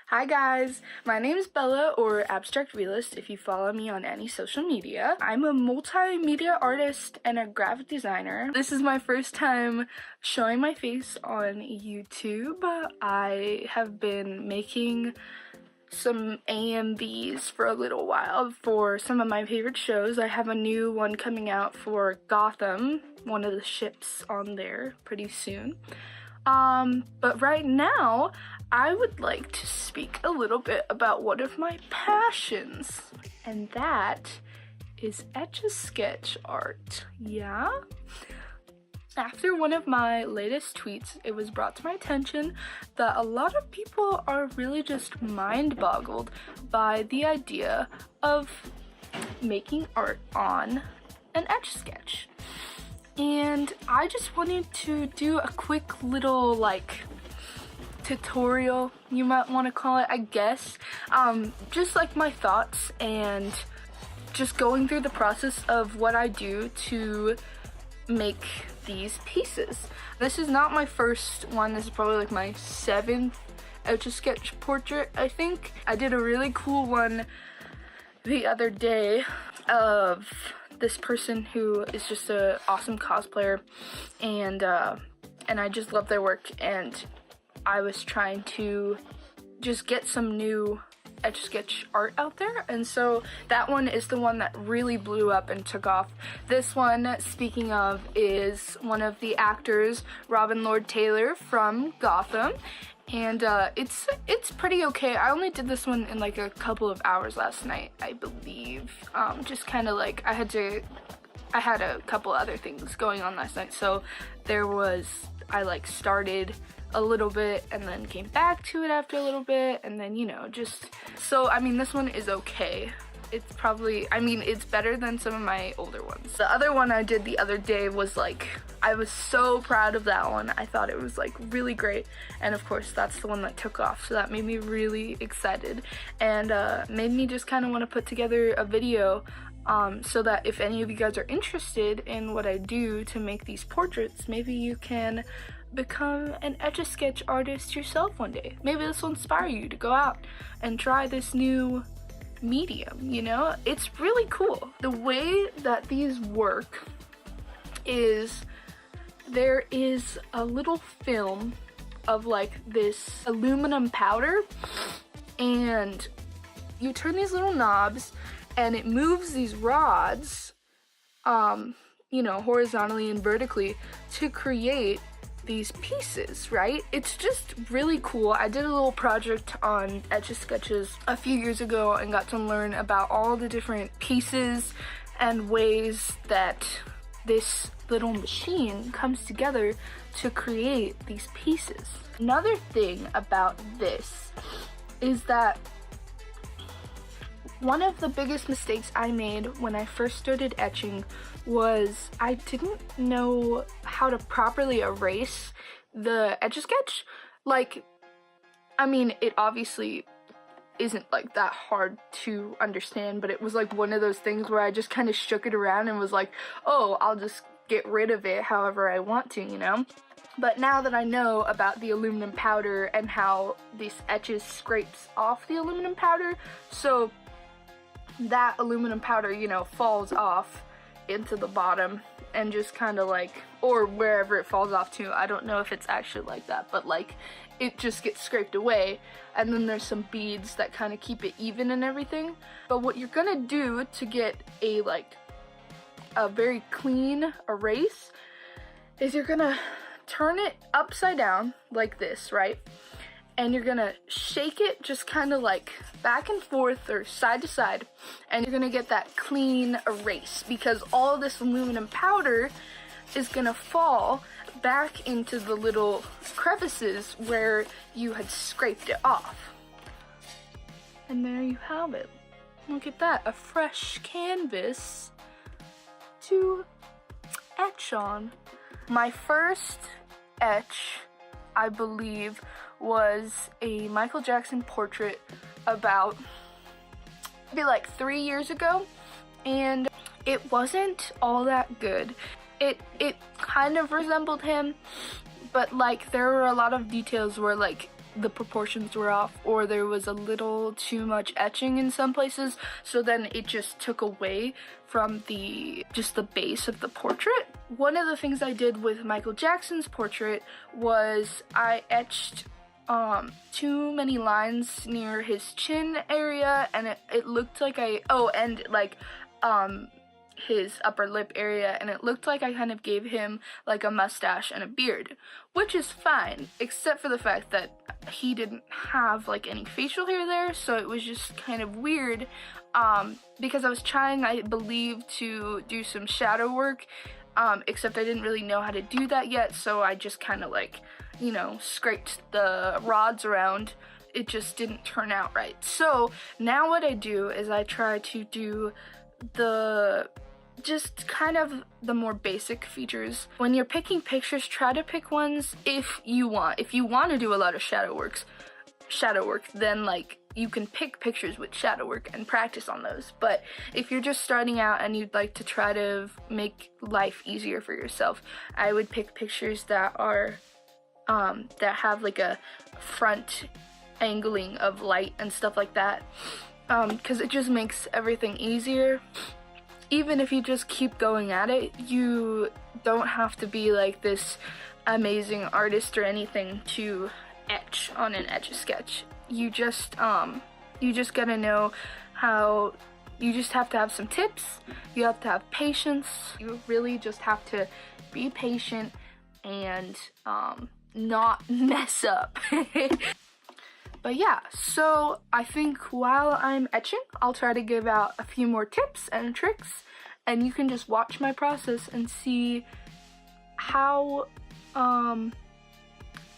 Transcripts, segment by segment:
Hi guys, my name is Bella, or Abstract Realist if you follow me on any social media. I'm a multimedia artist and a graphic designer. This is my first time showing my face on YouTube. I have been making some AMVs for a little while for some of my favorite shows. I have a new one coming out for Gotham, one of the ships on there pretty soon. But right now, I would like to speak a little bit about one of my passions, and that is Etch-A-Sketch art. Yeah? After one of my latest tweets, it was brought to my attention that a lot of people are really just mind-boggled by the idea of making art on an Etch-A-Sketch. And I just wanted to do a quick little, tutorial, you might want to call it, I guess. Just my thoughts and just going through the process of what I do to make these pieces. This is not my first one. This is probably my 7th Etch-A-Sketch portrait, I think. I did a really cool one the other day of this person who is just an awesome cosplayer, and I just love their work, and I was trying to just get some new Etch-A-Sketch art out there, and so that one is the one that really blew up and took off. This one, speaking of, is one of the actors, Robin Lord Taylor from Gotham, and it's pretty okay. I only did this one in a couple of hours last night, I believe. Just kind of I had a couple other things going on last night, so I started a little bit and then came back to it after a little bit, and then this one is okay. It's probably, it's better than some of my older ones. The other one I did the other day was I was so proud of that one. I thought it was really great, and of course that's the one that took off, so that made me really excited, and made me just kind of want to put together a video so that if any of you guys are interested in what I do to make these portraits, maybe you can become an Etch-A-Sketch artist yourself one day. Maybe this will inspire you to go out and try this new medium, It's really cool. The way that these work is there is a little film of this aluminum powder, and you turn these little knobs and it moves these rods horizontally and vertically to create these pieces, right? It's just really cool. I did a little project on Etch-A-Sketches a few years ago and got to learn about all the different pieces and ways that this little machine comes together to create these pieces. Another thing about this is that one of the biggest mistakes I made when I first started etching was I didn't know how to properly erase the Etch-A-Sketch. It obviously isn't that hard to understand, but it was one of those things where I just kind of shook it around and was oh, I'll just get rid of it however I want to, But now that I know about the aluminum powder and how this etches scrapes off the aluminum powder, so that aluminum powder, falls off into the bottom and just kind of or wherever it falls off to. I don't know if it's actually like that, but it just gets scraped away, and then there's some beads that kind of keep it even and everything. But what you're gonna do to get a very clean erase is you're gonna turn it upside down like this, right? And you're gonna shake it just kind of back and forth or side to side, and you're gonna get that clean erase, because all this aluminum powder is gonna fall back into the little crevices where you had scraped it off. And there you have it. Look at that, a fresh canvas to etch on. My first etch, I believe, was a Michael Jackson portrait about maybe 3 years ago, and it wasn't all that good. It kind of resembled him, but there were a lot of details where the proportions were off, or there was a little too much etching in some places, so then it just took away from just the base of the portrait. One of the things I did with Michael Jackson's portrait was I etched too many lines near his chin area, and it looked like his upper lip area, and it looked like I kind of gave him like a mustache and a beard, which is fine, except for the fact that he didn't have like any facial hair there, so it was just kind of weird, because I was trying, I believe, to do some shadow work, except I didn't really know how to do that yet, so I just kind of like, you know, scraped the rods around. It just didn't turn out right. So now what I do is I try to do just kind of the more basic features. When you're picking pictures, try to pick ones if you want to do a lot of shadow work, then like you can pick pictures with shadow work and practice on those. But if you're just starting out and you'd like to try to make life easier for yourself, I would pick pictures that are that have like a front angling of light and stuff like that, because it just makes everything easier. Even if you just keep going at it, you don't have to be like this amazing artist or anything to etch on an Etch-A-Sketch. You just gotta know how. You just have to have some tips. You have to have patience. You really just have to be patient and not mess up. But yeah, so I think while I'm etching, I'll try to give out a few more tips and tricks, and you can just watch my process and see how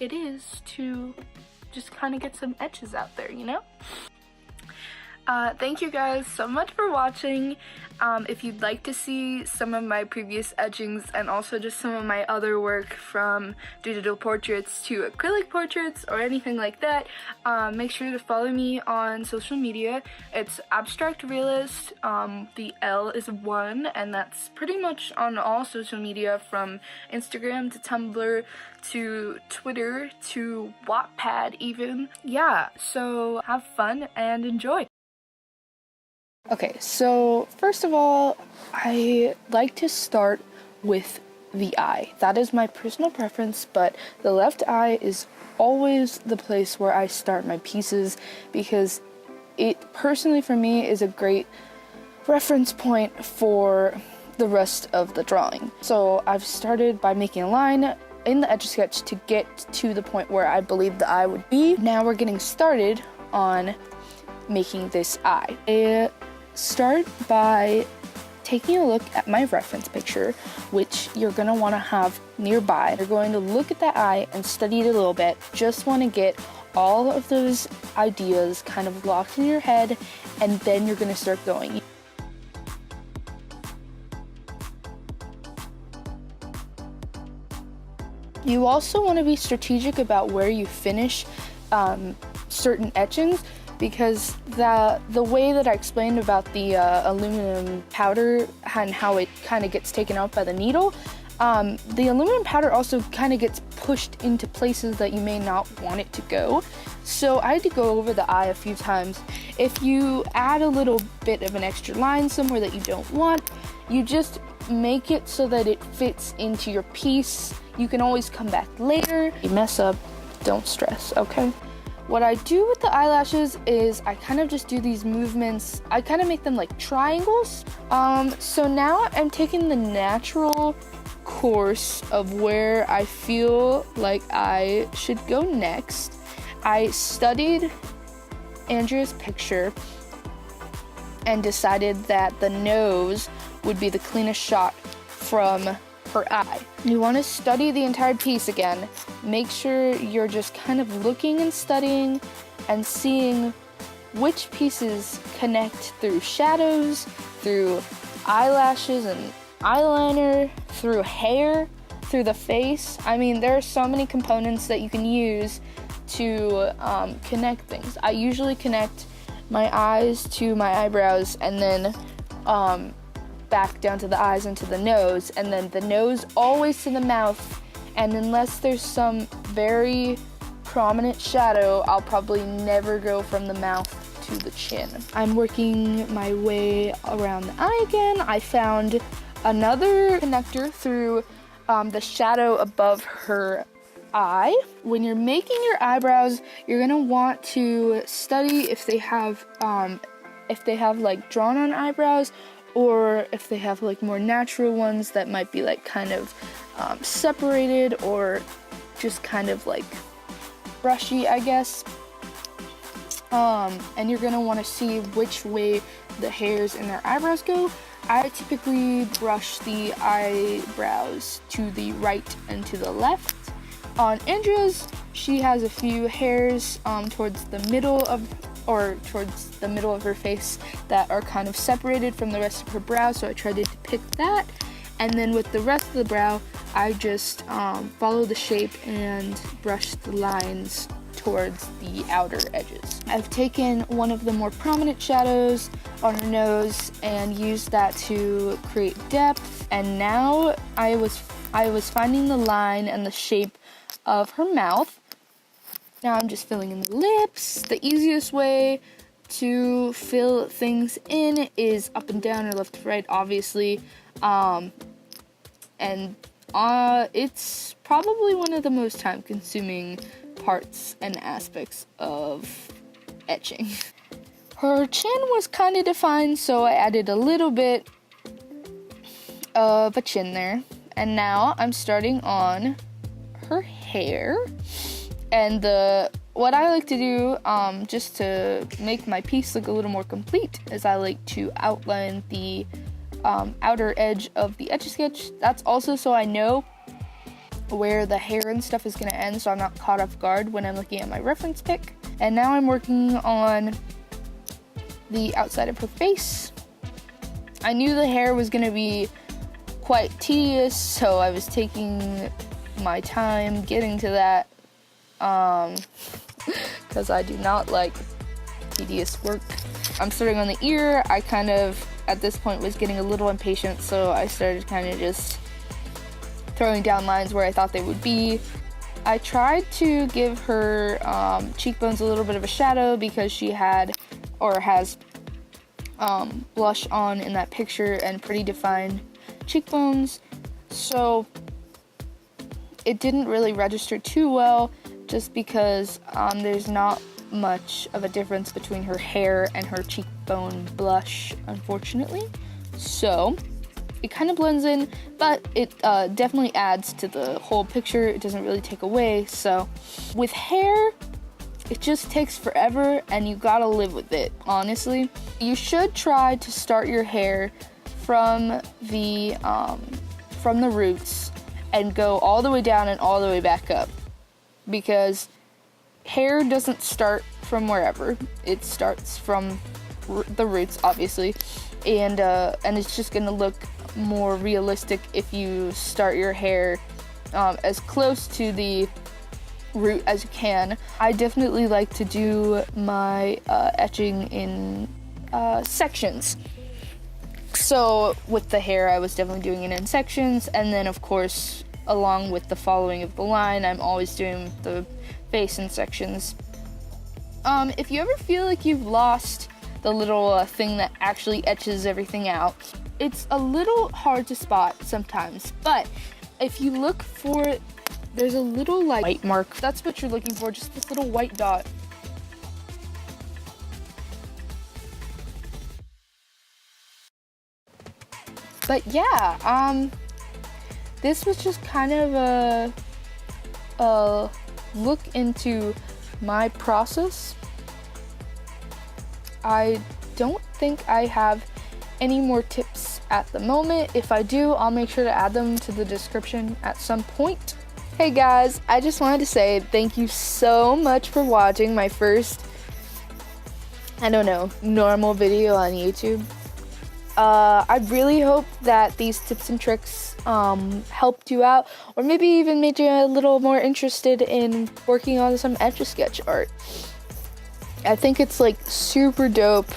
it is to just kind of get some etches out there, you know? Thank you guys so much for watching. If you'd like to see some of my previous etchings and also just some of my other work, from digital portraits to acrylic portraits or anything like that, make sure to follow me on social media. It's Abstract Realist. The L is 1, and that's pretty much on all social media, from Instagram to Tumblr to Twitter to Wattpad even. Yeah, so have fun and enjoy. Okay, so first of all, I like to start with the eye. That is my personal preference, but the left eye is always the place where I start my pieces, because it personally for me is a great reference point for the rest of the drawing. So I've started by making a line in the Etch-A-Sketch to get to the point where I believe the eye would be. Now we're getting started on making this eye. I start by taking a look at my reference picture, which you're going to want to have nearby. You're going to look at that eye and study it a little bit. Just want to get all of those ideas kind of locked in your head, and then you're going to start going. You also want to be strategic about where you finish certain etchings, because the way that I explained about the aluminum powder and how it kind of gets taken out by the needle, the aluminum powder also kind of gets pushed into places that you may not want it to go. So I had to go over the eye a few times. If you add a little bit of an extra line somewhere that you don't want, you just make it so that it fits into your piece. You can always come back later. You mess up, don't stress, okay? What I do with the eyelashes is I kind of just do these movements. I kind of make them like triangles. So now I'm taking the natural course of where I feel like I should go next. I studied Andrea's picture and decided that the nose would be the cleanest shot from her eye. You want to study the entire piece again. Make sure you're just kind of looking and studying and seeing which pieces connect through shadows, through eyelashes and eyeliner, through hair, through the face. I mean, there are so many components that you can use to connect things. I usually connect my eyes to my eyebrows, and then back down to the eyes and to the nose, and then the nose always to the mouth. And unless there's some very prominent shadow, I'll probably never go from the mouth to the chin. I'm working my way around the eye again. I found another connector through the shadow above her eye. When you're making your eyebrows, you're gonna want to study if they have like drawn on eyebrows, or if they have like more natural ones that might be like kind of separated, or just kind of like brushy, I guess. And you're gonna want to see which way the hairs in their eyebrows go. I typically brush the eyebrows to the right and to the left. On Andrea's, she has a few hairs towards the middle of her face that are kind of separated from the rest of her brow, so I tried to depict that. And then with the rest of the brow, I just follow the shape and brush the lines towards the outer edges. I've taken one of the more prominent shadows on her nose and used that to create depth, and now I was finding the line and the shape of her mouth. Now I'm just filling in the lips. The easiest way to fill things in is up and down or left to right, obviously. It's probably one of the most time-consuming parts and aspects of etching. Her chin was kind of defined, so I added a little bit of a chin there. And now I'm starting on her hair. And what I like to do, just to make my piece look a little more complete, is I like to outline the outer edge of the Etch-A-Sketch. That's also so I know where the hair and stuff is going to end, so I'm not caught off guard when I'm looking at my reference pic. And now I'm working on the outside of her face. I knew the hair was going to be quite tedious, so I was taking my time getting to that, because I do not like tedious work. I'm starting on the ear. I kind of, at this point, was getting a little impatient, so I started kind of just throwing down lines where I thought they would be. I tried to give her cheekbones a little bit of a shadow because she had, or has, blush on in that picture and pretty defined cheekbones, so it didn't really register too well, just because there's not much of a difference between her hair and her cheekbone blush, unfortunately. So it kind of blends in, but it definitely adds to the whole picture. It doesn't really take away. So with hair, it just takes forever, and you gotta live with it, honestly. You should try to start your hair from the roots and go all the way down and all the way back up, because hair doesn't start from wherever. It starts from the roots, obviously, and it's just gonna look more realistic if you start your hair as close to the root as you can. I definitely like to do my etching in sections. So with the hair, I was definitely doing it in sections, and then of course, along with the following of the line, I'm always doing the face in sections. If you ever feel like you've lost the little thing that actually etches everything out, it's a little hard to spot sometimes, but if you look for it, there's a little like white mark. That's what you're looking for, just this little white dot. But yeah, this was just kind of a look into my process. I don't think I have any more tips at the moment. If I do, I'll make sure to add them to the description at some point. Hey guys, I just wanted to say thank you so much for watching my first, normal video on YouTube. I really hope that these tips and tricks helped you out, or maybe even made you a little more interested in working on some Etch-A-Sketch art. I think it's like super dope,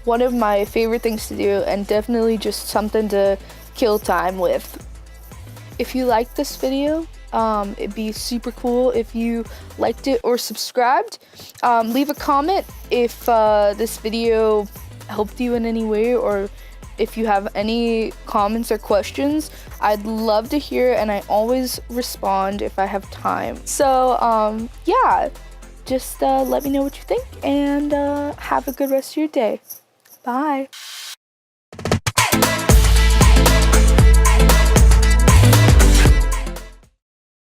one of my favorite things to do, and definitely just something to kill time with. If you liked this video, It'd be super cool if you liked it or subscribed. Leave a comment if this video helped you in any way, or if you have any comments or questions. I'd love to hear, and I always respond if I have time. So yeah, just let me know what you think, and have a good rest of your day. Bye.